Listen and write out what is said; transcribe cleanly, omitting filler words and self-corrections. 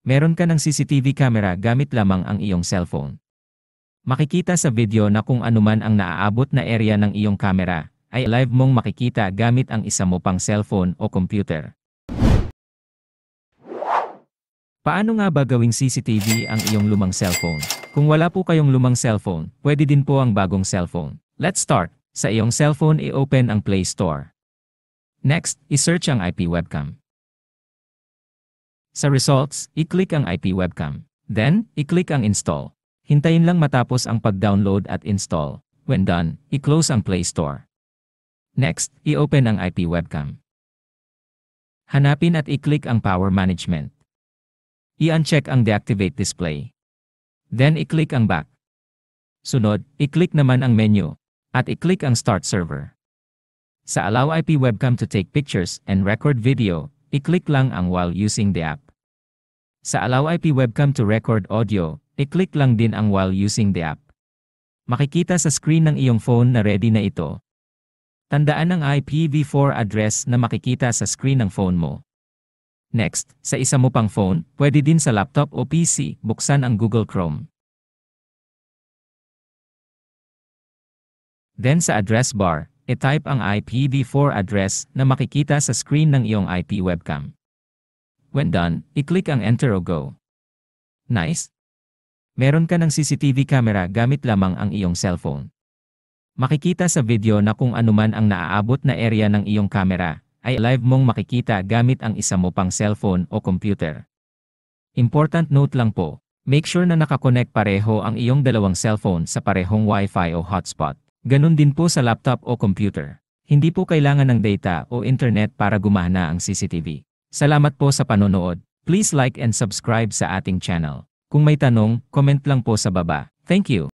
Meron ka ng CCTV camera gamit lamang ang iyong cellphone. Makikita sa video na kung anuman ang naaabot na area ng iyong camera, ay live mong makikita gamit ang isa mo pang cellphone o computer. Paano nga ba gawing CCTV ang iyong lumang cellphone? Kung wala po kayong lumang cellphone, pwede din po ang bagong cellphone. Let's start. Sa iyong cellphone i-open ang Play Store. Next, i-search ang IP webcam. Sa results, i-click ang IP webcam. Then, i-click ang install. Hintayin lang matapos ang pag-download at install. When done, i-close ang Play Store. Next, i-open ang IP webcam. Hanapin at i-click ang Power Management. I-uncheck ang Deactivate Display. Then i-click ang Back. Sunod, i-click naman ang menu. At i-click ang Start Server. Sa Allow IP webcam to take pictures and record video, i-click lang ang While using the app. Sa Allow IP webcam to record audio, i-click lang din ang While using the app. Makikita sa screen ng iyong phone na ready na ito. Tandaan ang IPv4 address na makikita sa screen ng phone mo. Next, sa isa mo pang phone, pwede din sa laptop o PC, buksan ang Google Chrome. Then sa address bar, i-type ang IPv4 address na makikita sa screen ng iyong IP webcam. When done, i-click ang Enter o Go. Nice! Meron ka ng CCTV camera gamit lamang ang iyong cellphone. Makikita sa video na kung anuman ang naaabot na area ng iyong camera, ay live mong makikita gamit ang isa mo pang cellphone o computer. Important note lang po, make sure na nakakonect pareho ang iyong dalawang cellphone sa parehong Wi-Fi o hotspot. Ganun din po sa laptop o computer. Hindi po kailangan ng data o internet para gumana ang CCTV. Salamat po sa panonood. Please like and subscribe sa ating channel. Kung may tanong, comment lang po sa baba. Thank you.